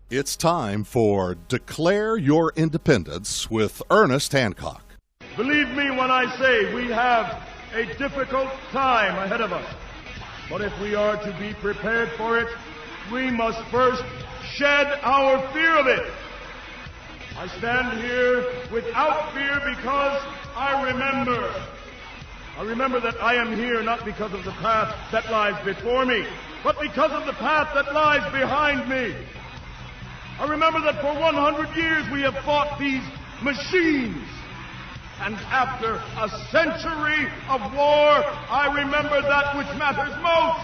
It's time for Declare Your Independence with Ernest Hancock. Believe me when I say we have a difficult time ahead of us. But if we are to be prepared for it, we must first shed our fear of it. I stand here without fear because I remember that I am here not because of the path that lies before me, but because of the path that lies behind me. I remember that for 100 years we have fought these machines. And after a century of war, I remember that which matters most.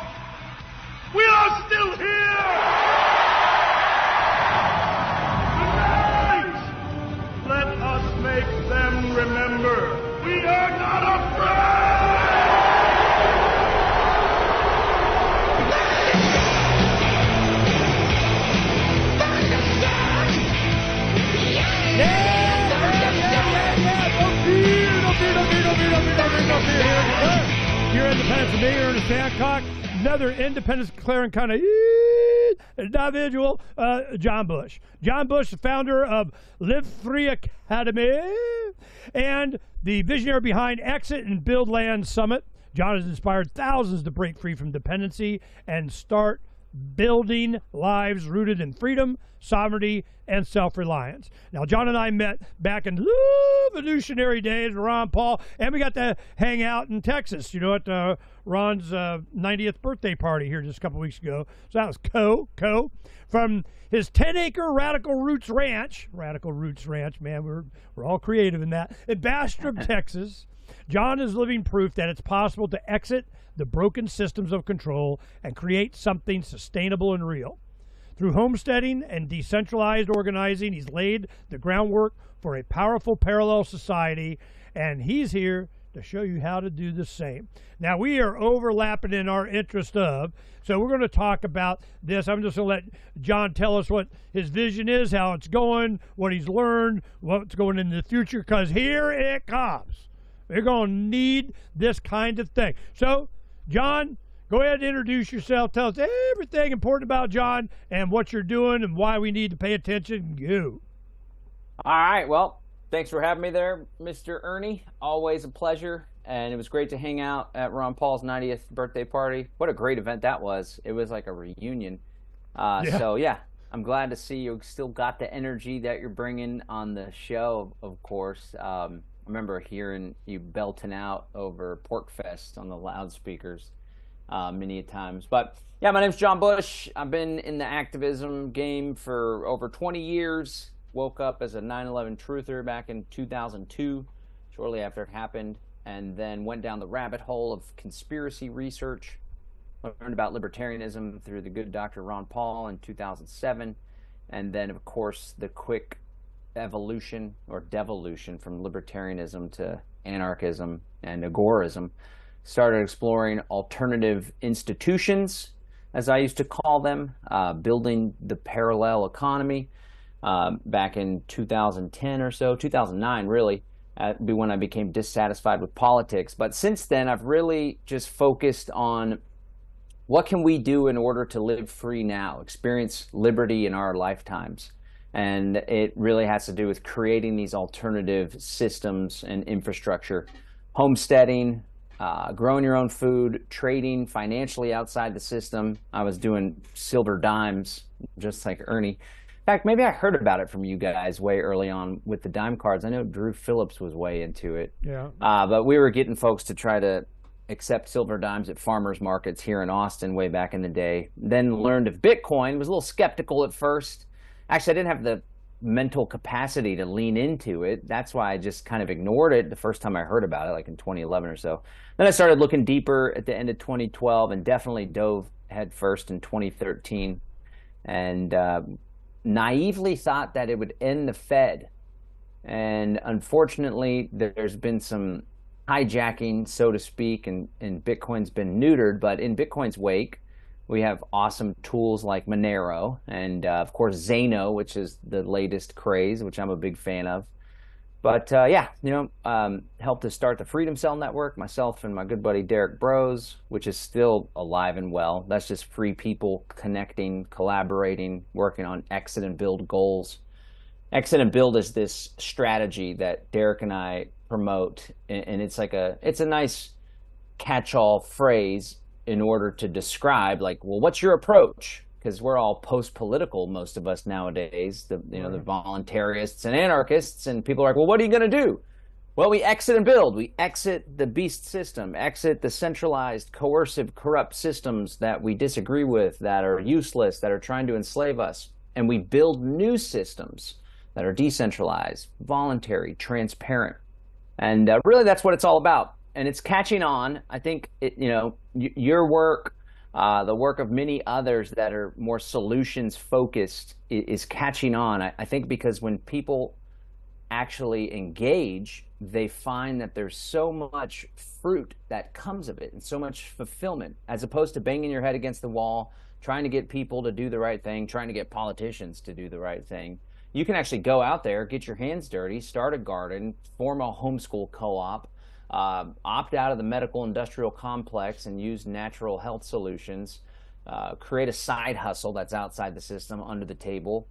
We are still here! Tonight, let us make them remember we are not afraid! Your Independence, me, Ernest Hancock, another independence declaring kind of individual, John Bush. John Bush, the founder of Live Free Academy and the visionary behind Exit and Build Land Summit. John has inspired thousands to break free from dependency and start building lives rooted in freedom, sovereignty, and self-reliance. Now, John and I met back in revolutionary days, Ron Paul, and we got to hang out in Texas, at Ron's 90th birthday party here just a couple weeks ago. So that was from his 10-acre Radical Roots Ranch, man, we're all creative in that, in Bastrop, Texas. John is living proof that it's possible to exit the broken systems of control and create something sustainable and real. Through homesteading and decentralized organizing, he's laid the groundwork for a powerful parallel society, and he's here to show you how to do the same. Now, we are overlapping in our interest of, so we're going to talk about this. I'm just going to let John tell us what his vision is, how it's going, what he's learned, what's going in the future, because here it comes. We're going to need this kind of thing. So, John, go ahead and introduce yourself. Tell us everything important about John and what you're doing and why we need to pay attention. Go. All right. Well, thanks for having me there, Mr. Ernie. Always a pleasure. And it was great to hang out at Ron Paul's 90th birthday party. What a great event that was. It was like a reunion. So, yeah, I'm glad to see you still got the energy that you're bringing on the show, of course. I remember hearing you belting out over PorcFest on the loudspeakers many times. But yeah, my name's John Bush. I've been in the activism game for over 20 years. Woke up as a 9/11 truther back in 2002, shortly after it happened, and then went down the rabbit hole of conspiracy research. Learned about libertarianism through the good Dr. Ron Paul in 2007, and then, of course, the quick evolution or devolution from libertarianism to anarchism and agorism. Started exploring alternative institutions, as I used to call them, building the parallel economy back in 2010 or so, 2009 really, when I became dissatisfied with politics. But since then, I've really just focused on what can we do in order to live free now, experience liberty in our lifetimes. And it really has to do with creating these alternative systems and infrastructure, homesteading, growing your own food, trading financially outside the system. I was doing silver dimes, just like Ernie. In fact, maybe I heard about it from you guys way early on with the dime cards. I know Drew Phillips was way into it. Yeah. But we were getting folks to try to accept silver dimes at farmers markets here in Austin way back in the day. Then learned of Bitcoin, was a little skeptical at first. Actually, I didn't have the mental capacity to lean into it. That's why I just kind of ignored it the first time I heard about it, like in 2011 or so. Then I started looking deeper at the end of 2012 and definitely dove headfirst in 2013 and naively thought that it would end the Fed. And unfortunately, there's been some hijacking, so to speak, and Bitcoin's been neutered. But in Bitcoin's wake, we have awesome tools like Monero and, of course, Zano, which is the latest craze, which I'm a big fan of. But helped to start the Freedom Cell Network, myself and my good buddy Derek Bros, which is still alive and well. That's just free people connecting, collaborating, working on exit and build goals. Exit and build is this strategy that Derek and I promote, and it's a nice catch-all phrase in order to describe, like, well, what's your approach? Because we're all post-political, most of us nowadays, the voluntarists and anarchists, and people are like, well, what are you going to do? Well, we exit and build. We exit the beast system, exit the centralized, coercive, corrupt systems that we disagree with, that are useless, that are trying to enslave us, and we build new systems that are decentralized, voluntary, transparent, and really that's what it's all about. And it's catching on. I think your work. The work of many others that are more solutions focused is catching on. I think because when people actually engage, they find that there's so much fruit that comes of it and so much fulfillment, as opposed to banging your head against the wall, trying to get people to do the right thing, trying to get politicians to do the right thing. You can actually go out there, get your hands dirty, start a garden, form a homeschool co-op, opt out of the medical industrial complex and use natural health solutions, create a side hustle that's outside the system, under the table,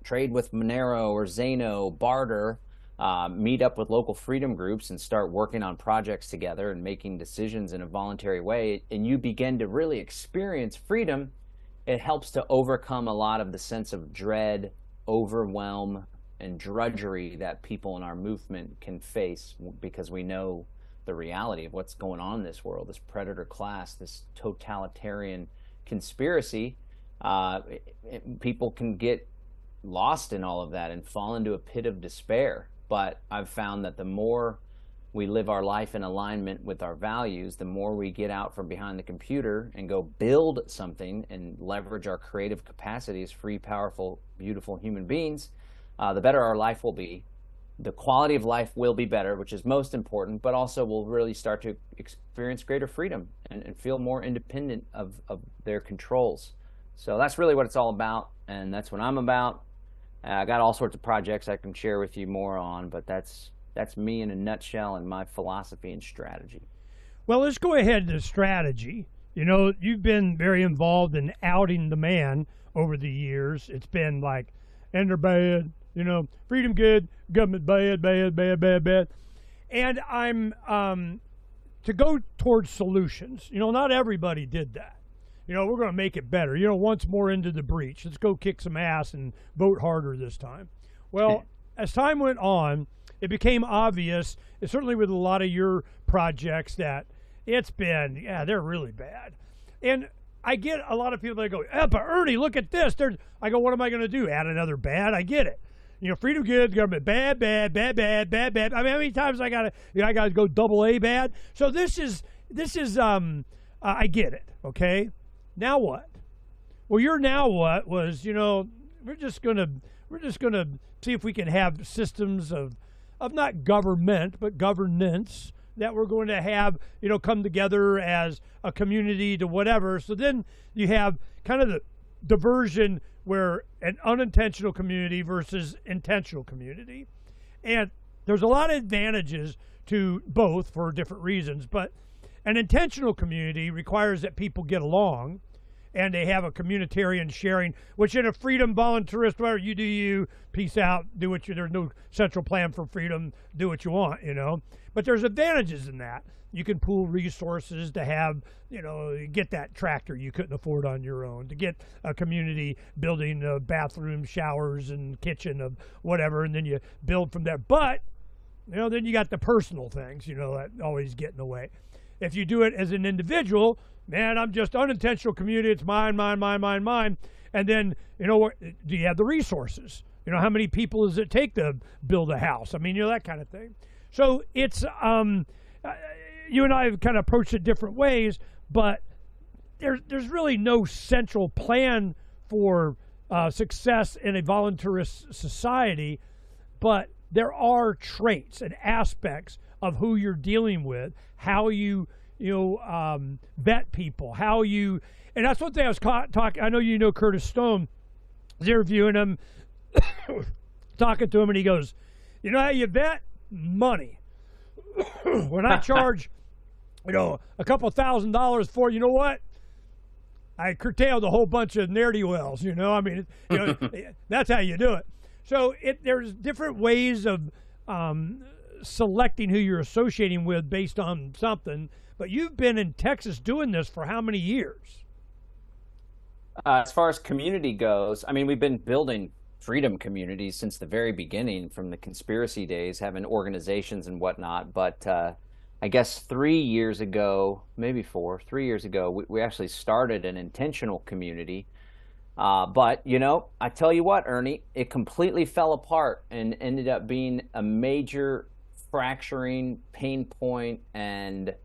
trade with Monero or Zano, barter, meet up with local freedom groups and start working on projects together and making decisions in a voluntary way, and you begin to really experience freedom. It helps to overcome a lot of the sense of dread, overwhelm, and drudgery that people in our movement can face, because we know the reality of what's going on in this world, this predator class, this totalitarian conspiracy. People can get lost in all of that and fall into a pit of despair. But I've found that the more we live our life in alignment with our values, the more we get out from behind the computer and go build something and leverage our creative capacity as free, powerful, beautiful human beings, the better our life will be. The quality of life will be better, which is most important, but also we'll really start to experience greater freedom and feel more independent of their controls. So that's really what it's all about, and that's what I'm about. I got all sorts of projects I can share with you more on, but that's me in a nutshell and my philosophy and strategy. Well, let's go ahead to strategy. You've been very involved in outing the man over the years. It's been like, and they're bad, freedom good, government bad, bad, bad, bad, bad. And I'm to go towards solutions. Not everybody did that. We're going to make it better. Once more into the breach. Let's go kick some ass and vote harder this time. Well, as time went on, it became obvious, certainly with a lot of your projects, that it's been, they're really bad. And I get a lot of people that go, but Ernie, look at this. I go, what am I going to do? Add another bad? I get it. Freedom good, government bad, bad, bad, bad, bad, bad. I mean, how many times I gotta go double A bad? So this is I get it. Okay, now what? Well, your now what was, we're just gonna see if we can have systems of not government but governance that we're going to have, come together as a community to whatever. So then you have kind of the diversion where an unintentional community versus intentional community. And there's a lot of advantages to both for different reasons, but an intentional community requires that people get along and they have a communitarian sharing, which in a freedom voluntarist, where you do you, peace out, do what you, there's no central plan for freedom, do what you want, But there's advantages in that. You can pool resources to have, get that tractor you couldn't afford on your own, to get a community building bathrooms, showers, and kitchen of whatever, and then you build from there. But, then you got the personal things, that always get in the way. If you do it as an individual, man, I'm just unintentional community, it's mine, mine, mine, mine, mine. And then, do you have the resources? How many people does it take to build a house? I mean, that kind of thing. So it's, you and I have kind of approached it different ways, but there's really no central plan for success in a voluntarist society, but there are traits and aspects of who you're dealing with, how you vet people, and that's one thing I was talking. I know Curtis Stone. I was interviewing him, talking to him, and he goes, You know how you vet? Money. When I charge, a couple $1,000 for, you know what? I curtailed a whole bunch of ne'er-do-wells, I mean, that's how you do it. So there's different ways of selecting who you're associating with based on something, but you've been in Texas doing this for how many years? As far as community goes, I mean, we've been building freedom communities since the very beginning, from the conspiracy days, having organizations and whatnot. But I guess 3 years ago, maybe 3 years ago, we actually started an intentional community. But, I tell you what, Ernie, it completely fell apart and ended up being a major fracturing pain point and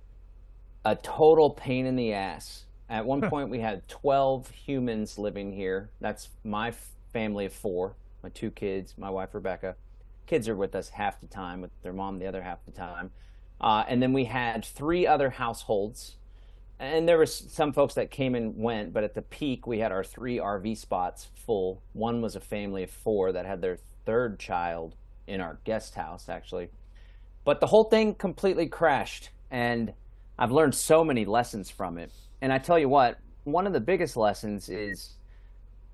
a total pain in the ass. At one point, we had 12 humans living here. That's my family of 4, my 2 kids, my wife, Rebecca. Kids are with us half the time, with their mom the other half the time. And then we had 3 other households. And there was some folks that came and went, but at the peak, we had our 3 RV spots full. One was a family of 4 that had their 3rd child in our guest house, actually. But the whole thing completely crashed, and I've learned so many lessons from it. And I tell you what, one of the biggest lessons is,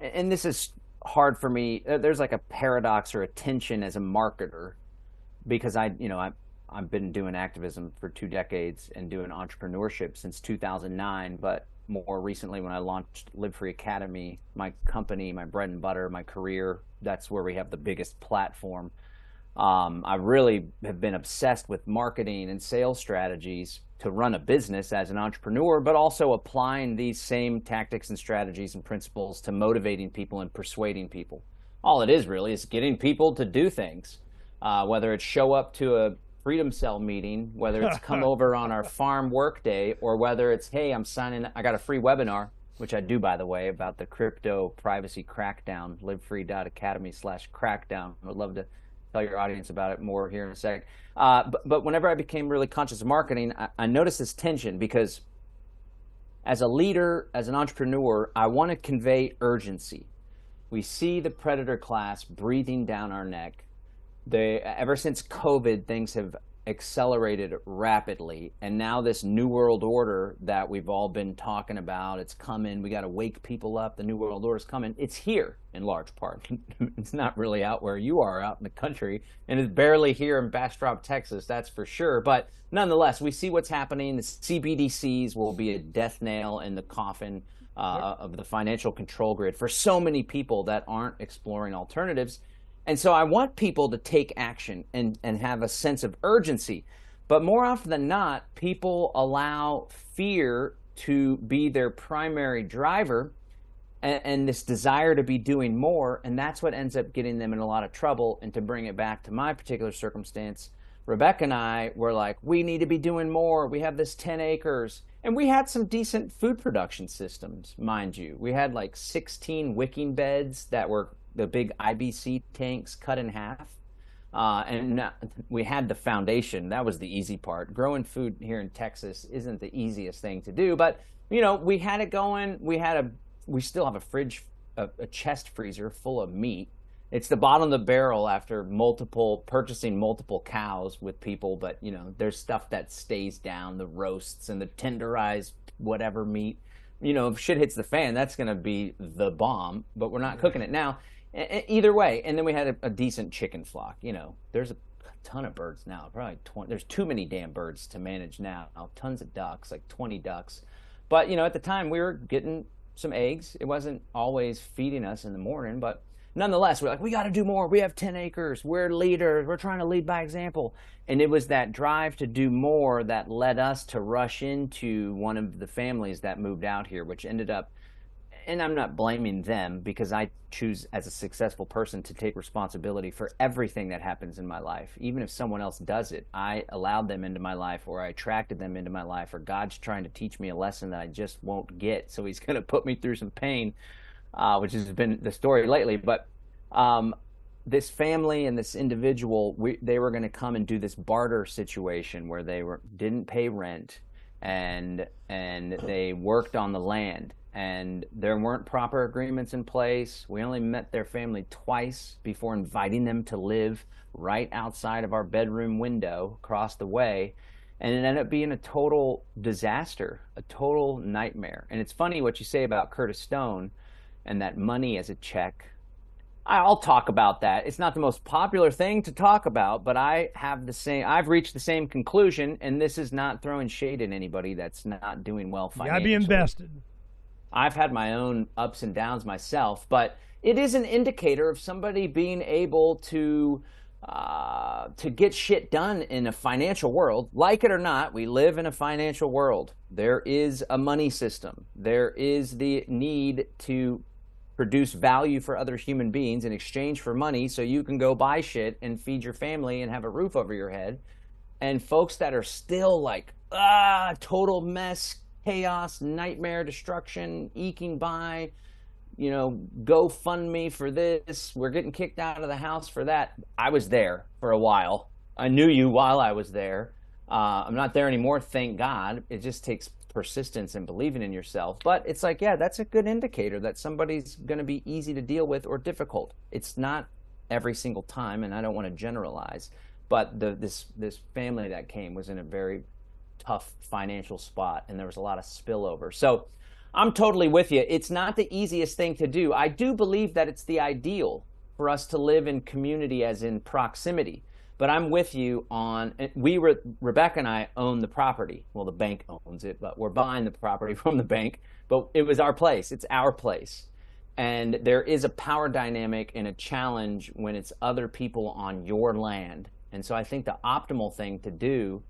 and this is hard for me, there's like a paradox or a tension as a marketer, because I've been doing activism for 2 decades and doing entrepreneurship since 2009. But more recently, when I launched Live Free Academy, my company, my bread and butter, my career, that's where we have the biggest platform. I really have been obsessed with marketing and sales strategies to run a business as an entrepreneur, but also applying these same tactics and strategies and principles to motivating people and persuading people. All it is really is getting people to do things, whether it's show up to a Freedom Cell meeting, whether it's come over on our farm work day, or whether it's, hey, I got a free webinar, which I do, by the way, about the crypto privacy crackdown, livefree.academy/crackdown. I would love to tell your audience about it more here in a sec. But whenever I became really conscious of marketing, I noticed this tension, because as a leader, as an entrepreneur, I want to convey urgency. We see the predator class breathing down our neck. Ever since COVID, things have accelerated rapidly, and now this new world order that we've all been talking about, it's coming. We got to wake people up. The new world order is coming. It's here in large part. It's not really out where you are out in the country, and it's barely here in Bastrop, Texas, that's for sure. But nonetheless, we see what's happening. The CBDCs will be a death nail in the coffin of the financial control grid for so many people that aren't exploring alternatives. And so I want people to take action and have a sense of urgency. But more often than not, people allow fear to be their primary driver, and this desire to be doing more. And that's what ends up getting them in a lot of trouble. And to bring it back to my particular circumstance, Rebecca and I were like, we need to be doing more. We have this 10 acres. And we had some decent food production systems, mind you. We had like 16 wicking beds that were the big IBC tanks cut in half. And we had the foundation. That was the easy part. Growing food here in Texas isn't the easiest thing to do, but we had it going. We still have a fridge, a chest freezer full of meat. It's the bottom of the barrel after purchasing multiple cows with people, but there's stuff that stays down, the roasts and the tenderized whatever meat. If shit hits the fan, that's going to be the bomb, but we're not cooking it now. Either way. And then we had a decent chicken flock. There's a ton of birds now, probably 20. There's too many damn birds to manage now. Tons of ducks, like 20 ducks. But, at the time we were getting some eggs. It wasn't always feeding us in the morning, but nonetheless, we're like, we got to do more. We have 10 acres. We're leaders. We're trying to lead by example. And it was that drive to do more that led us to rush into one of the families that moved out here, which ended up, and I'm not blaming them, because I choose as a successful person to take responsibility for everything that happens in my life. Even if someone else does it, I allowed them into my life, or I attracted them into my life, or God's trying to teach me a lesson that I just won't get. So he's going to put me through some pain, which has been the story lately. But this family and this individual, they were going to come and do this barter situation where they didn't pay rent, and they worked on the land. and there weren't proper agreements in place. We only met their family twice before inviting them to live right outside of our bedroom window across the way. And it ended up being a total disaster, a total nightmare. And it's funny what you say about Curtis Stone and that money as a check. I'll talk about that. It's not the most popular thing to talk about, but I've reached the same conclusion, and this is not throwing shade at anybody that's not doing well You financially. gotta be invested. I've had my own ups and downs myself, but it is an indicator of somebody being able to get shit done in a financial world. Like it or not, we live in a financial world. There is a money system. There is the need to produce value for other human beings in exchange for money so you can go buy shit and feed your family and have a roof over your head. And folks that are still like, total mess, chaos, nightmare, destruction, eking by, go fund me for this. We're getting kicked out of the house for that. I was there for a while. I knew you while I was there. I'm not there anymore, thank God. It just takes persistence and believing in yourself. But it's like, yeah, that's a good indicator that somebody's going to be easy to deal with or difficult. It's not every single time, and I don't want to generalize. But this family that came was in a very tough financial spot, and there was a lot of spillover. So I'm totally with you. It's not the easiest thing to do. I do believe that it's the ideal for us to live in community as in proximity. But I'm with you on, Rebecca and I own the property. Well, the bank owns it, but we're buying the property from the bank. But it was our place. It's our place. And there is a power dynamic and a challenge when it's other people on your land. And so I think the optimal thing to do,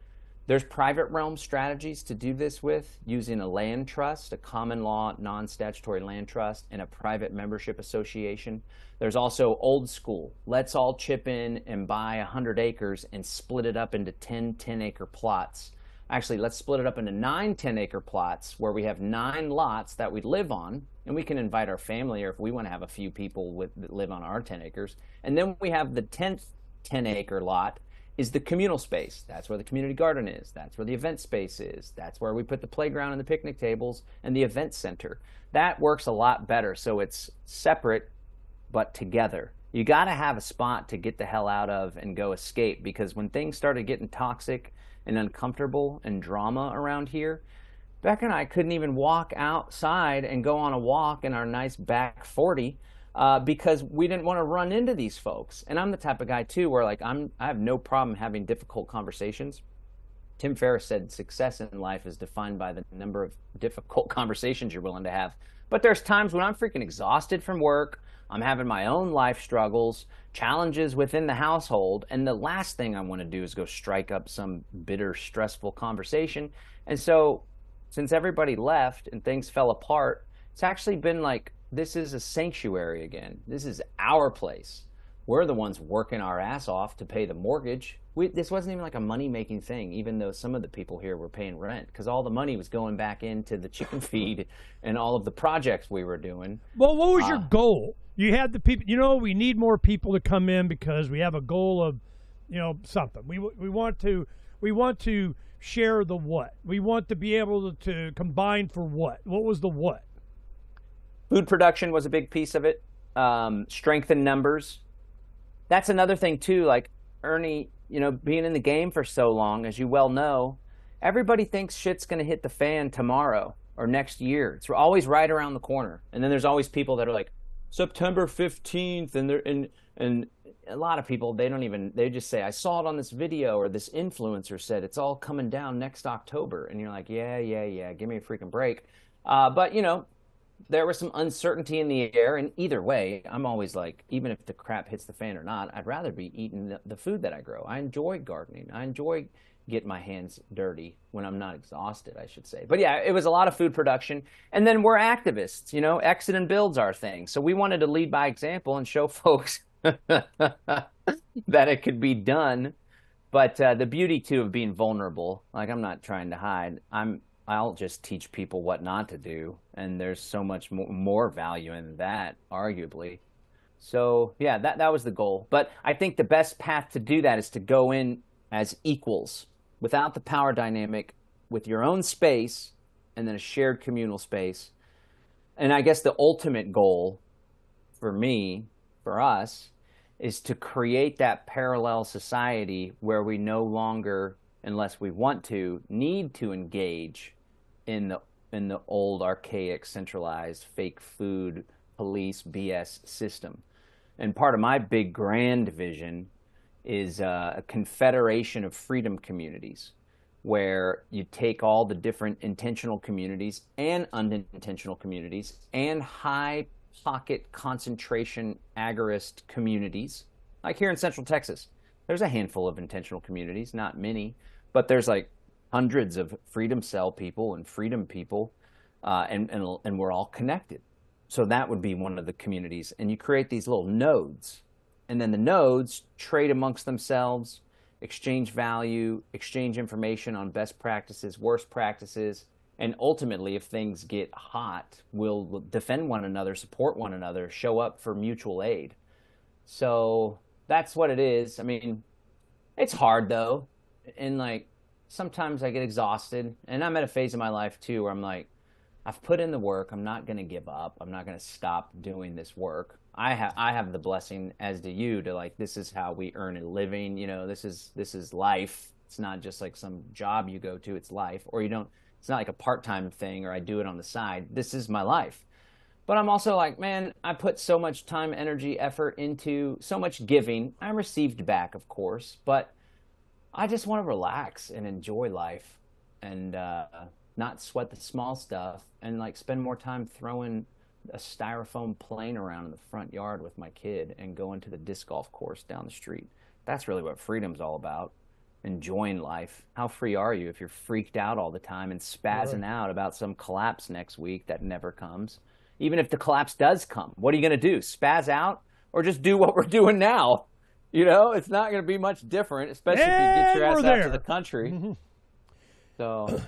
there's private realm strategies to do this with, using a land trust, a common law, non-statutory land trust, and a private membership association. There's also old school. Let's all chip in and buy 100 acres and split it up into 10 10-acre plots. Actually, let's split it up into 9 10-acre plots where we have 9 lots that we live on, and we can invite our family, or if we want to have a few people that live on our 10 acres. And then we have the 10th 10-acre lot is the communal space. That's where the community garden is. That's where the event space is. That's where we put the playground and the picnic tables and the event center. That works a lot better. So it's separate, but together. You got to have a spot to get the hell out of and go escape, because when things started getting toxic and uncomfortable and drama around here, Becca and I couldn't even walk outside and go on a walk in our nice back 40 because we didn't want to run into these folks. And I'm the type of guy too where like I have no problem having difficult conversations. Tim Ferriss said success in life is defined by the number of difficult conversations you're willing to have. But there's times when I'm freaking exhausted from work, I'm having my own life struggles, challenges within the household, and the last thing I want to do is go strike up some bitter, stressful conversation. And so since everybody left and things fell apart, it's actually been like, this is a sanctuary again. This is our place. We're the ones working our ass off to pay the mortgage. This wasn't even like a money-making thing, even though some of the people here were paying rent, because all the money was going back into the chicken feed and all of the projects we were doing. Well, what was your goal? You had the people, we need more people to come in because we have a goal of, something. We want to share the what. We want to be able to combine for what? What was the what? Food production was a big piece of it. Strength in numbers. That's another thing too. Like Ernie, being in the game for so long, as you well know, everybody thinks shit's going to hit the fan tomorrow or next year. It's always right around the corner. And then there's always people that are like, September 15th, and a lot of people, they just say, I saw it on this video, or this influencer said it's all coming down next October. And you're like, yeah, give me a freaking break. But there was some uncertainty in the air, and either way, I'm always like, even if the crap hits the fan or not, I'd rather be eating the food that I grow. I enjoy gardening. I enjoy getting my hands dirty when I'm not exhausted, I should say. But yeah, it was a lot of food production. And then we're activists, exit and build's our thing. So we wanted to lead by example and show folks that it could be done. But the beauty too of being vulnerable, like I'm not trying to hide. I'll just teach people what not to do, and there's so much more value in that, arguably. So yeah, that was the goal. But I think the best path to do that is to go in as equals, without the power dynamic, with your own space, and then a shared communal space. And I guess the ultimate goal for me, for us, is to create that parallel society where we no longer, unless we want to, need to engage in the old archaic centralized fake food police BS system. And part of my big grand vision is a confederation of freedom communities where you take all the different intentional communities and unintentional communities and high pocket concentration agorist communities. Like here in Central Texas, there's a handful of intentional communities, not many, but there's like hundreds of Freedom Cell people and Freedom people, and we're all connected. So that would be one of the communities. And you create these little nodes, and then the nodes trade amongst themselves, exchange value, exchange information on best practices, worst practices, and ultimately, if things get hot, we'll defend one another, support one another, show up for mutual aid. So that's what it is. I mean, it's hard though. And like, sometimes I get exhausted, and I'm at a phase of my life too where I'm like, I've put in the work. I'm not going to give up. I'm not going to stop doing this work. I have the blessing, as do you, to like, this is how we earn a living. You know, this is life. It's not just like some job you go to. It's life. Or you don't, it's not like a part-time thing, or I do it on the side. This is my life. But I'm also like, man, I put so much time, energy, effort into so much giving. I received back, of course, but I just want to relax and enjoy life and not sweat the small stuff, and like spend more time throwing a styrofoam plane around in the front yard with my kid and going to the disc golf course down the street. That's really what freedom's all about. Enjoying life. How free are you if you're freaked out all the time and spazzing out about some collapse next week that never comes? Even if the collapse does come, what are you going to do? Spazz out or just do what we're doing now? You know, it's not going to be much different, especially if you get your ass out to the country. Mm-hmm. So,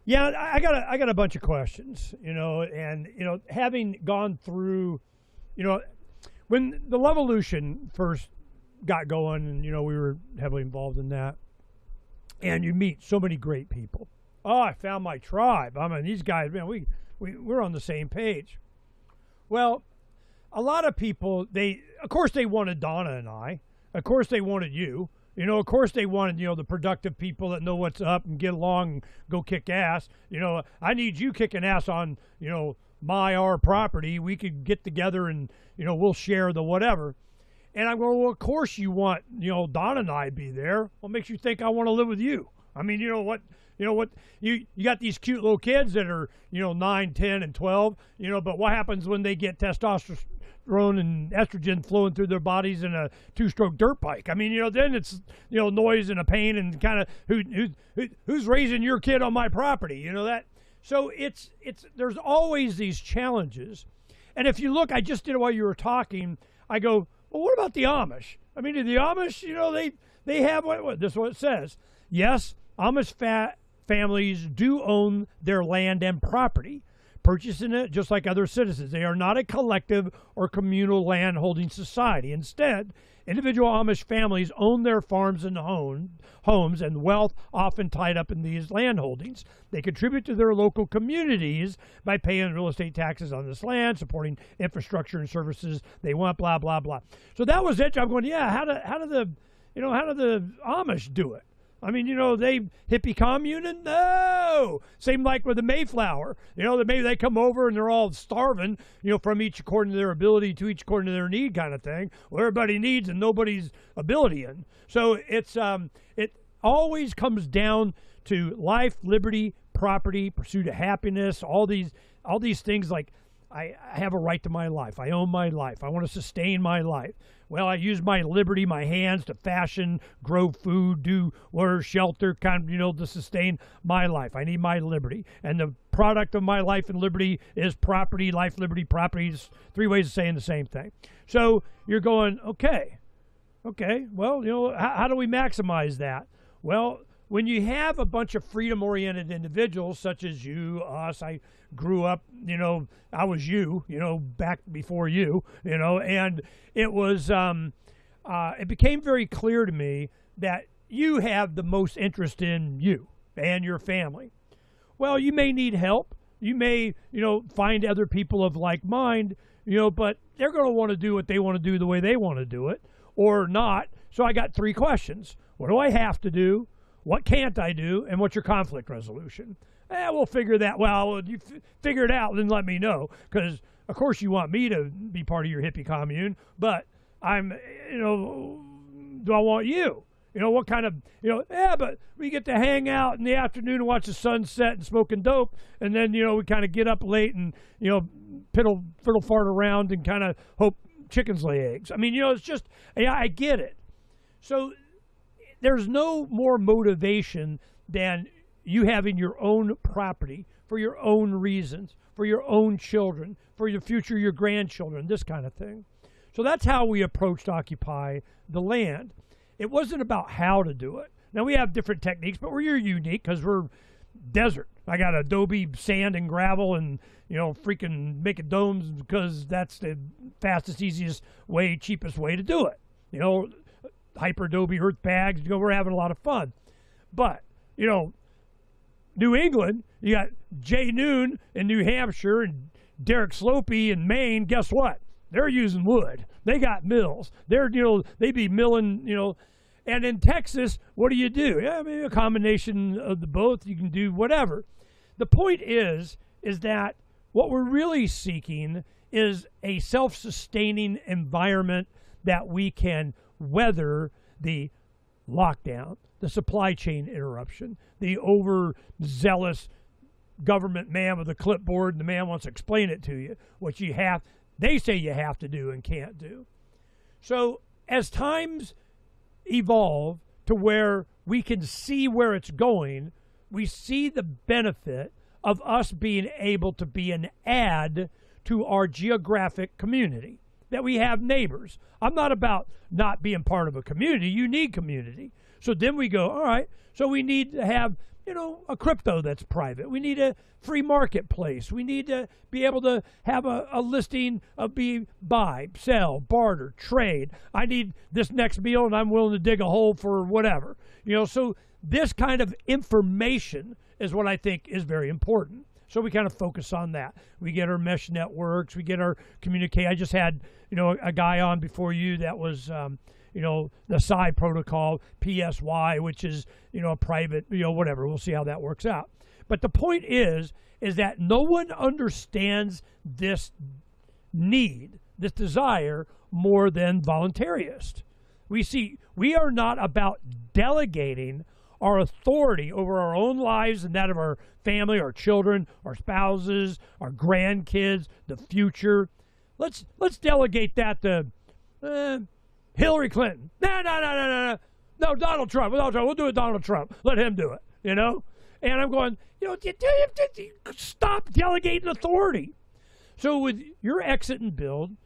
yeah, I got a bunch of questions, you know, and you know, having gone through, you know, when the Levolution first got going, and you know, we were heavily involved in that, and you meet so many great people. Oh, I found my tribe. I mean, these guys, man, we're on the same page. Well, a lot of people, of course they wanted Donna and I. Of course they wanted you. You know, of course they wanted, you know, the productive people that know what's up and get along and go kick ass. You know, I need you kicking ass on, you know, our property. We could get together and, you know, we'll share the whatever. And I'm going, well, of course you want, you know, Donna and I be there. What makes you think I want to live with you? I mean, you know what, you got these cute little kids that are, you know, 9, 10, and 12, you know, but what happens when they get testosterone and estrogen flowing through their bodies in a 2-stroke dirt bike? I mean, you know, then it's, you know, noise and a pain and kind of who's raising your kid on my property, you know that? So it's there's always these challenges. And if you look, I just did it while you were talking, I go, well, what about the Amish? I mean, the Amish, you know, they have what this is what it says. Yes, Amish families do own their land and property, purchasing it just like other citizens. They are not a collective or communal land-holding society. Instead, individual Amish families own their farms and homes and wealth often tied up in these land holdings. They contribute to their local communities by paying real estate taxes on this land, supporting infrastructure and services they want, blah, blah, blah. So that was it. I'm going, yeah, how do the Amish do it? I mean, you know, they hippie commune? No. Same like with the Mayflower. You know, maybe they come over and they're all starving, you know, from each according to their ability to each according to their need kind of thing. Well, everybody needs and nobody's ability in. So it's it always comes down to life, liberty, property, pursuit of happiness, all these things like I have a right to my life. I own my life. I want to sustain my life. Well, I use my liberty, my hands to fashion, grow food, do water, shelter, kind of, you know, to sustain my life. I need my liberty. And the product of my life and liberty is property, life, liberty, property. It's 3 ways of saying the same thing. So you're going, okay, well, you know, how do we maximize that? Well, when you have a bunch of freedom-oriented individuals such as you, us, I grew up, you know, I was you know, back before you know, and it was, it became very clear to me that you have the most interest in you and your family. Well, you may need help, you may, find other people of like mind, but they're going to want to do what they want to do the way they want to do it or not. So I got 3 questions. What do I have to do? What can't I do? And what's your conflict resolution? We'll figure that. Well, you figure it out, then let me know. Because, of course, you want me to be part of your hippie commune, but I'm, do I want you? What kind of, but we get to hang out in the afternoon and watch the sunset and smoking dope. And then, we kind of get up late and, fiddle fart around and kind of hope chickens lay eggs. I mean, it's just, I get it. So there's no more motivation than you having your own property for your own reasons, for your own children, for your future, your grandchildren, this kind of thing. So that's how we approached Occupy the Land. It wasn't about how to do it. Now, we have different techniques, but we're unique because we're desert. I got adobe, sand, and gravel, and, freaking making domes because that's the fastest, easiest way, cheapest way to do it. Hyper adobe earth bags, we're having a lot of fun. But, New England, you got Jay Noon in New Hampshire and Derek Slopey in Maine. Guess what? They're using wood. They got mills. They be milling, And in Texas, what do? Yeah, maybe a combination of the both. You can do whatever. The point is that what we're really seeking is a self-sustaining environment that we can weather the lockdown, the supply chain interruption, the overzealous government man with a clipboard, and the man wants to explain it to you, what they say you have to do and can't do. So as times evolve to where we can see where it's going, we see the benefit of us being able to be an add to our geographic community, that we have neighbors. I'm not about not being part of a community. You need community. So then we go, all right, so we need to have, a crypto that's private. We need a free marketplace. We need to be able to have a listing of buy, sell, barter, trade. I need this next meal and I'm willing to dig a hole for whatever. So this kind of information is what I think is very important. So we kind of focus on that. We get our mesh networks. We get our communicate. I just had, a guy on before you that was, the PSI protocol, PSY, which is, a private, whatever. We'll see how that works out. But the point is that no one understands this need, this desire, more than voluntarists. We are not about delegating our authority over our own lives and that of our family, our children, our spouses, our grandkids, the future. Let's delegate that to Hillary Clinton. No, Donald Trump. We'll do it Donald Trump. Let him do it, And I'm going, stop delegating authority. So with your exit and build,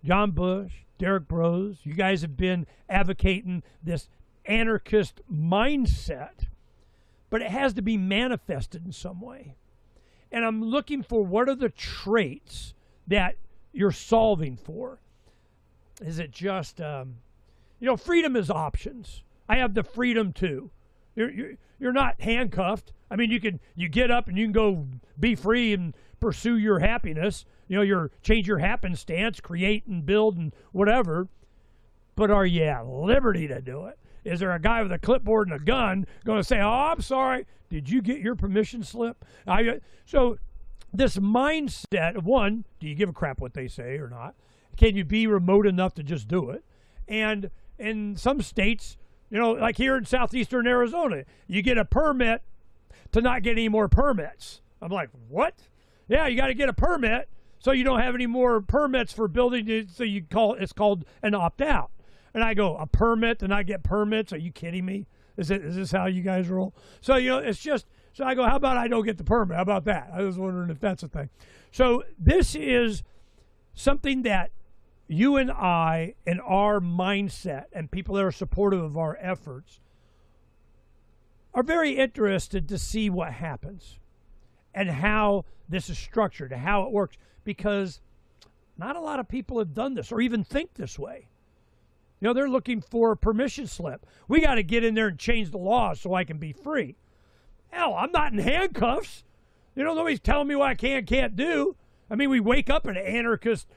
John Bush, Derek Bros, you guys have been advocating this anarchist mindset, but it has to be manifested in some way. And I'm looking for what are the traits that you're solving for. Is it just, freedom is options. I have the freedom too. You're not handcuffed. I mean, you get up and you can go be free and pursue your happiness. Change your happenstance, create and build and whatever. But are you at liberty to do it? Is there a guy with a clipboard and a gun going to say, "Oh, I'm sorry, did you get your permission slip?" So this mindset of, one, do you give a crap what they say or not? Can you be remote enough to just do it? And in some states, like here in southeastern Arizona, you get a permit to not get any more permits. I'm like, what? Yeah, you got to get a permit so you don't have any more permits for building. So it's called an opt-out. And I go, a permit to not get permits? Are you kidding me? Is this how you guys roll? So, it's just, so I go, how about I don't get the permit? How about that? I was wondering if that's a thing. So this is something that you and I and our mindset and people that are supportive of our efforts are very interested to see what happens and how this is structured and how it works, because not a lot of people have done this or even think this way. They're looking for a permission slip. We got to get in there and change the law so I can be free. Hell, I'm not in handcuffs. Nobody's telling me what I can't do. I mean, we wake up an anarchist,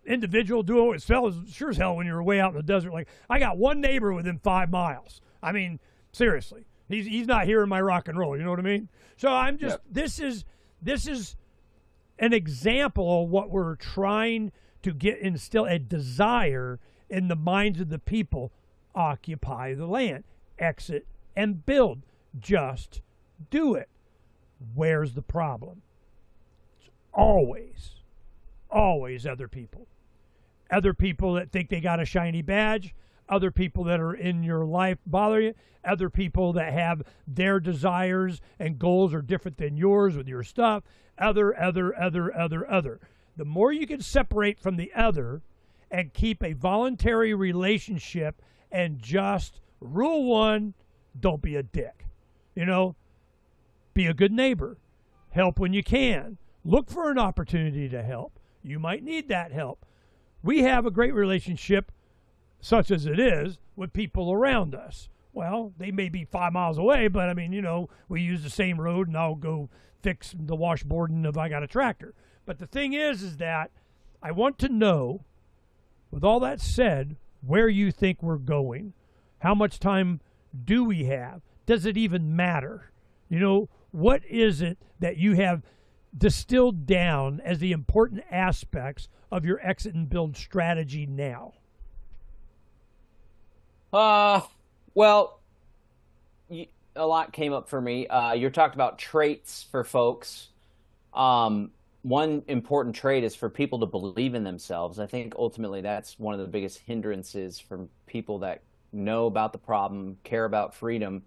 individual doing what sells sure as hell when you're way out in the desert. Like, I got one neighbor within 5 miles. I mean, seriously, he's not hearing my rock and roll. You know what I mean? So I'm just this is an example of what we're trying to instill a desire in the minds of the people. Occupy the land, exit and build. Just do it. Where's the problem? It's always other people. Other people that think they got a shiny badge, other people that are in your life bother you, other people that have their desires and goals are different than yours with your stuff, other. The more you can separate from the other and keep a voluntary relationship and just rule one, don't be a dick. Be a good neighbor. Help when you can. Look for an opportunity to help. You might need that help. We have a great relationship, such as it is, with people around us. Well, they may be 5 miles away, but I mean, we use the same road and I'll go fix the washboard if I got a tractor. But the thing is that I want to know, with all that said, where you think we're going. How much time do we have? Does it even matter? What is it that you have distilled down as the important aspects of your exit and build strategy now? Well, a lot came up for me. You're talking about traits for folks. One important trait is for people to believe in themselves. I think ultimately that's one of the biggest hindrances from people that know about the problem, care about freedom.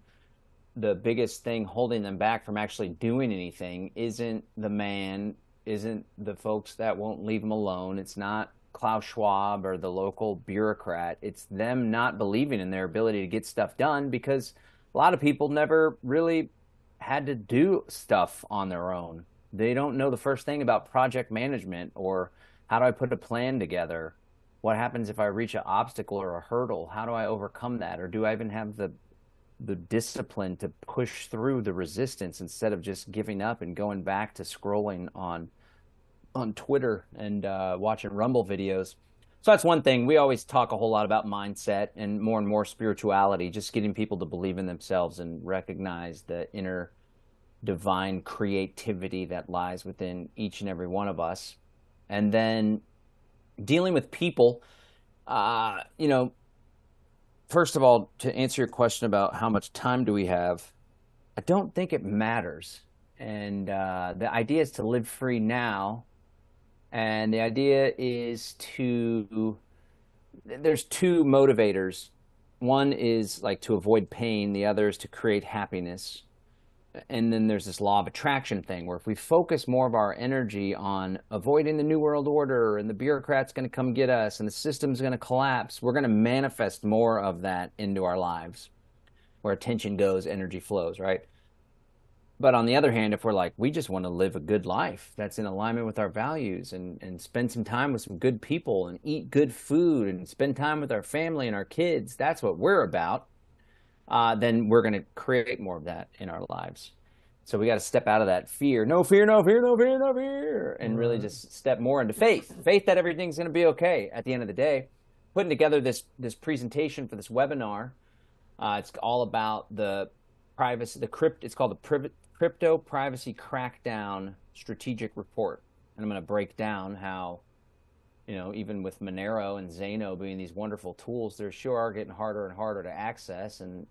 The biggest thing holding them back from actually doing anything isn't the man, isn't the folks that won't leave them alone. It's not Klaus Schwab or the local bureaucrat. It's them not believing in their ability to get stuff done, because a lot of people never really had to do stuff on their own. They don't know the first thing about project management, or how do I put a plan together? What happens if I reach an obstacle or a hurdle? How do I overcome that? Or do I even have the discipline to push through the resistance instead of just giving up and going back to scrolling on Twitter and watching Rumble videos? So that's one thing. We always talk a whole lot about mindset and more spirituality, just getting people to believe in themselves and recognize the inner divine creativity that lies within each and every one of us. And then dealing with people, first of all, to answer your question about how much time do we have, I don't think it matters. And the idea is to live free now. And the idea is there's two motivators. One is like to avoid pain. The other is to create happiness. And then there's this law of attraction thing, where if we focus more of our energy on avoiding the New World Order and the bureaucrat's going to come get us and the system's going to collapse, we're going to manifest more of that into our lives. Where attention goes, energy flows, right? But on the other hand, if we're like, we just want to live a good life that's in alignment with our values and spend some time with some good people and eat good food and spend time with our family and our kids, that's what we're about. Then we're going to create more of that in our lives. So we got to step out of that fear. No fear, no fear, no fear, no fear. And really just step more into faith. Faith that everything's going to be okay at the end of the day. Putting together this presentation for this webinar. It's all about the privacy, it's called the Crypto Privacy Crackdown Strategic Report. And I'm going to break down how, even with Monero and Zano being these wonderful tools, they sure are getting harder and harder to access, and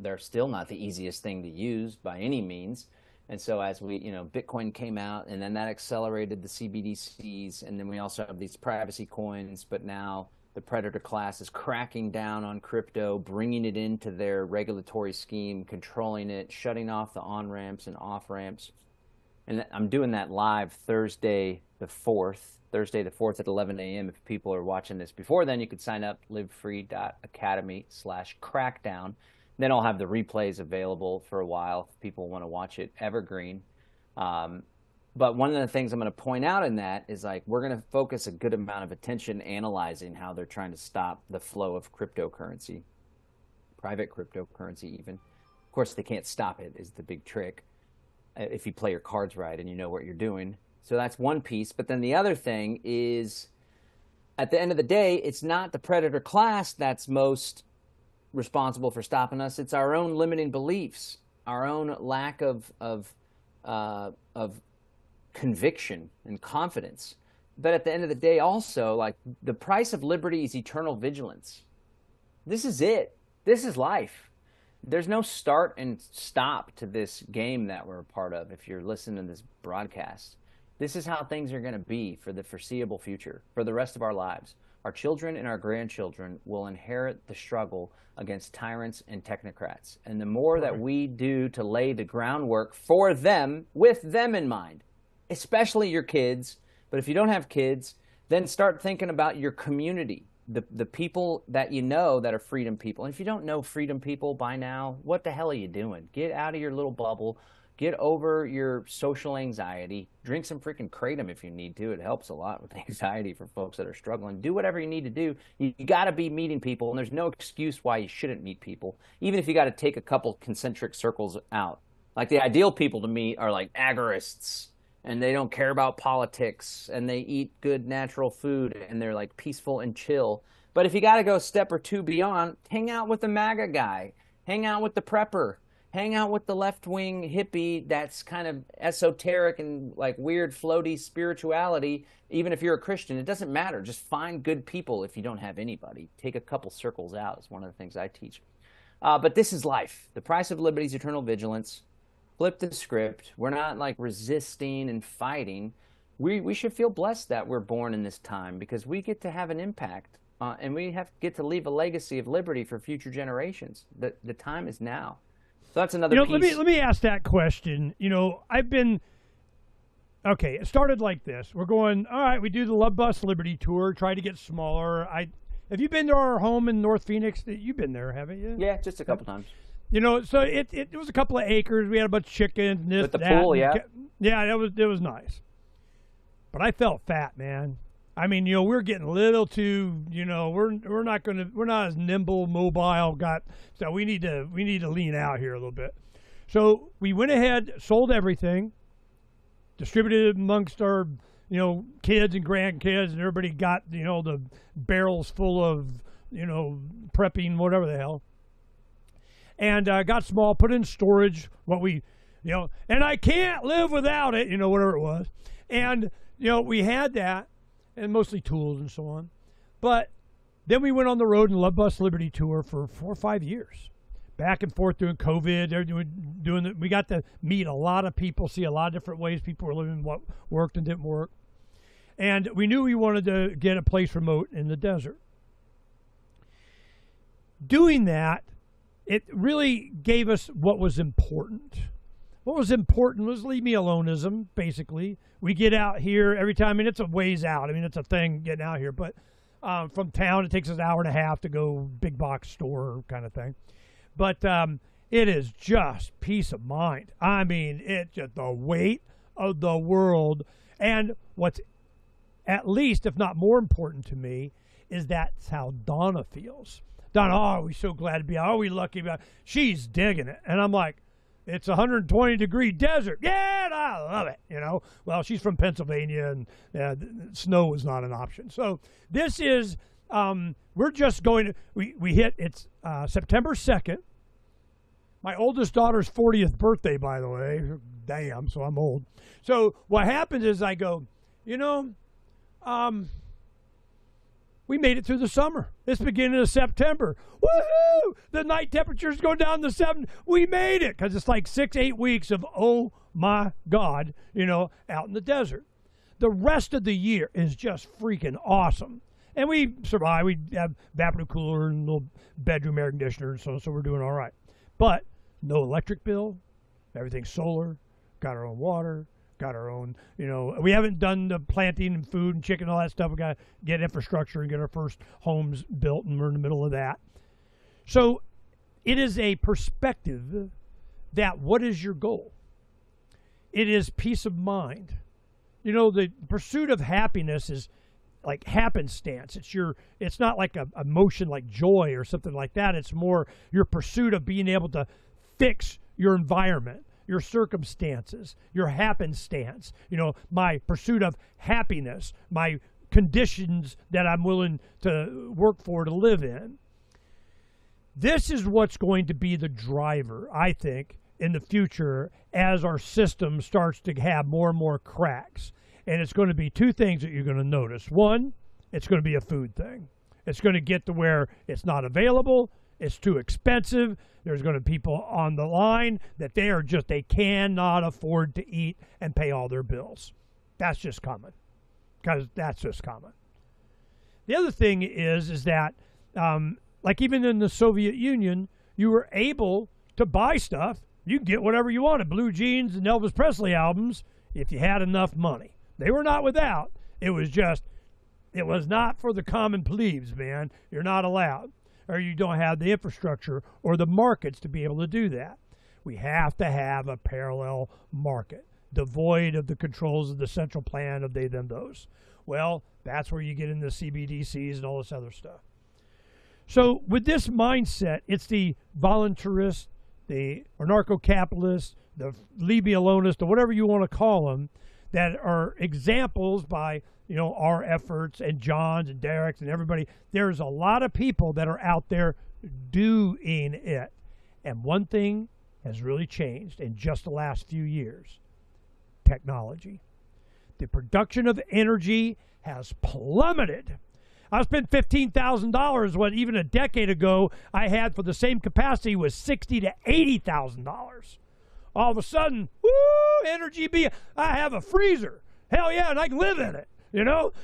they're still not the easiest thing to use by any means. And so as Bitcoin came out, and then that accelerated the CBDCs, and then we also have these privacy coins, but now the predator class is cracking down on crypto, bringing it into their regulatory scheme, controlling it, shutting off the on-ramps and off-ramps. And I'm doing that live Thursday the 4th at 11 a.m. If people are watching this before then, you could sign up, livefree.academy/crackdown. Then I'll have the replays available for a while if people want to watch it evergreen. But one of the things I'm going to point out in that is, like, we're going to focus a good amount of attention analyzing how they're trying to stop the flow of cryptocurrency, private cryptocurrency even. Of course, they can't stop it is the big trick. if you play your cards right and you know what you're doing. So that's one piece. But then the other thing is, at the end of the day, it's not the predator class that's most responsible for stopping us. It's our own limiting beliefs, our own lack of conviction and confidence. But at the end of the day, also, like, the price of liberty is eternal vigilance. This is it. This is life. There's no start and stop to this game that we're a part of. If you're listening to this broadcast, this is how things are going to be for the foreseeable future, for the rest of our lives. Our children and our grandchildren will inherit the struggle against tyrants and technocrats. And the more that we do to lay the groundwork for them, with them in mind, especially your kids, but if you don't have kids, then start thinking about your community, the people that you know that are freedom people. And if you don't know freedom people by now, what the hell are you doing? Get out of your little bubble. Get over your social anxiety. Drink some freaking Kratom if you need to. It helps a lot with anxiety for folks that are struggling. Do whatever you need to do. You got to be meeting people, and there's no excuse why you shouldn't meet people, even if you got to take a couple concentric circles out. Like, the ideal people to meet are like agorists, and they don't care about politics, and they eat good natural food, and they're like peaceful and chill. But if you got to go a step or two beyond, hang out with the MAGA guy. Hang out with the prepper. Hang out with the left-wing hippie that's kind of esoteric and like weird floaty spirituality. Even if you're a Christian, it doesn't matter. Just find good people if you don't have anybody. Take a couple circles out is one of the things I teach. But this is life. The price of liberty is eternal vigilance. Flip the script. We're not like resisting and fighting. We should feel blessed that we're born in this time, because we get to have an impact and we get to leave a legacy of liberty for future generations. The time is now. So that's another piece. Let me ask that question. It started like this. We're going, all right, we do the Love Bus Liberty Tour, try to get smaller. Have you been to our home in North Phoenix? You've been there, haven't you? Yeah, just a couple times. So it was a couple of acres. We had a bunch of chickens. With the pool, yeah. Yeah, it was nice. But I felt fat, man. I mean, we're getting a little too, we're not as nimble, mobile, so we need to lean out here a little bit. So we went ahead, sold everything, distributed it amongst our, kids and grandkids, and everybody got, the barrels full of, prepping, whatever the hell. And got small, put in storage, and I can't live without it, whatever it was. And, we had that. And mostly tools and so on. But then we went on the road and Love Bus Liberty Tour for 4 or 5 years. Back and forth during COVID. We got to meet a lot of people, see a lot of different ways people were living, what worked and didn't work. And we knew we wanted to get a place remote in the desert. Doing that, it really gave us what was important. What was important was leave me aloneism, basically. We get out here every time, it's a ways out. It's a thing getting out here. But from town, it takes us an hour and a half to go big box store kind of thing. But it is just peace of mind. It's just the weight of the world. And what's at least, if not more important to me, is that's how Donna feels. Donna, we're so glad to be out. Oh, we lucky about it. She's digging it. And I'm like, it's a 120-degree desert. Yeah, and I love it, Well, she's from Pennsylvania, and snow is not an option. So this is, we're just going to, we hit, it's September 2nd. My oldest daughter's 40th birthday, by the way. Damn, so I'm old. So what happens is I go, we made it through the summer. It's beginning of September. Woohoo! The night temperature's going down to 7. We made it, because it's like 6-8 weeks of, oh my God, out in the desert. The rest of the year is just freaking awesome. And we survive. We have evaporative cooler and a little bedroom air conditioner, so we're doing all right. But no electric bill. Everything's solar. Got our own water. Got our own, we haven't done the planting and food and chicken and all that stuff. We got to get infrastructure and get our first homes built, and we're in the middle of that. So it is a perspective that what is your goal? It is peace of mind. The pursuit of happiness is like happenstance. It's not like a emotion like joy or something like that. It's more your pursuit of being able to fix your environment. your circumstances, your happenstance, my pursuit of happiness, my conditions that I'm willing to work for to live in. This is what's going to be the driver, I think, in the future as our system starts to have more and more cracks. And it's going to be two things that you're going to notice. One, it's going to be a food thing. It's going to get to where it's not available, it's too expensive. There's going to be people on the line that they cannot afford to eat and pay all their bills. That's just coming. Because that's just common. The other thing is that, like even in the Soviet Union, you were able to buy stuff. You could get whatever you wanted, blue jeans and Elvis Presley albums, if you had enough money. They were not without. It was not for the common plebes, man. You're not allowed. Or you don't have the infrastructure or the markets to be able to do that. We have to have a parallel market, devoid of the controls of the central plan of they, them, those. Well, that's where you get into CBDCs and all this other stuff. So with this mindset, it's the voluntarist, the anarcho-capitalist, the leave-me-alonist, or whatever you want to call them, that are examples by our efforts and John's and Derek's and everybody. There's a lot of people that are out there doing it. And one thing has really changed in just the last few years. Technology. The production of energy has plummeted. I spent $15,000 what even a decade ago I had for the same capacity was $60,000 to $80,000. All of a sudden, woo, energy I have a freezer. Hell yeah, and I can live in it,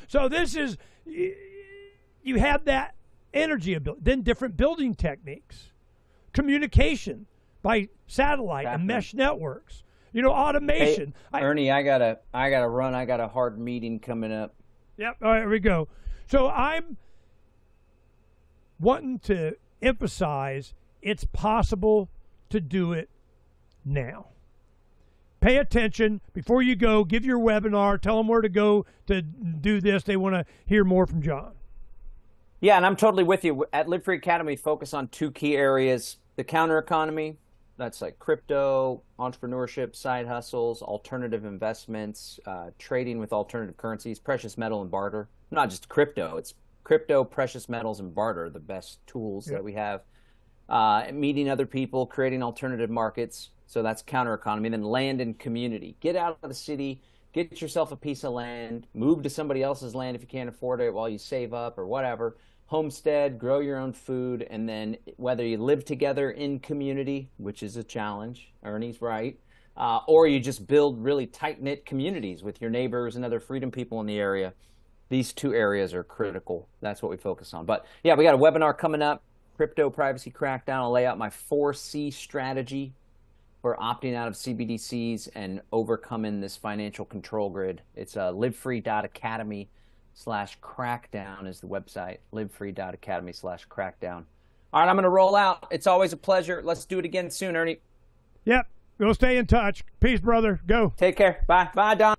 So this is, you have that energy ability. Then different building techniques, communication by satellite and mesh networks. Automation. Hey, Ernie, I gotta run. I got a hard meeting coming up. Yep. All right, here we go. So I'm wanting to emphasize it's possible to do it now. Pay attention before you go. Give your webinar. Tell them where to go to do this. They want to hear more from John. Yeah, and I'm totally with you. At Live Free Academy, focus on two key areas: the counter economy. That's like crypto, entrepreneurship, side hustles, alternative investments, trading with alternative currencies, precious metal and barter. Not just crypto. It's crypto, precious metals, and barter, the best tools that we have. Meeting other people, creating alternative markets. So that's counter economy. Then land and community. Get out of the city. Get yourself a piece of land. Move to somebody else's land if you can't afford it while you save up or whatever. Homestead, grow your own food, and then whether you live together in community, which is a challenge, Ernie's right, or you just build really tight-knit communities with your neighbors and other freedom people in the area. These two areas are critical. That's what we focus on. But yeah, we got a webinar coming up, Crypto Privacy Crackdown. I'll lay out my 4C strategy for opting out of CBDCs and overcoming this financial control grid. It's livefree.academy/crackdown is the website, livefree.academy/crackdown. All right, I'm going to roll out. It's always a pleasure. Let's do it again soon, Ernie. Yep. We'll stay in touch. Peace, brother. Go. Take care. Bye. Bye, Don.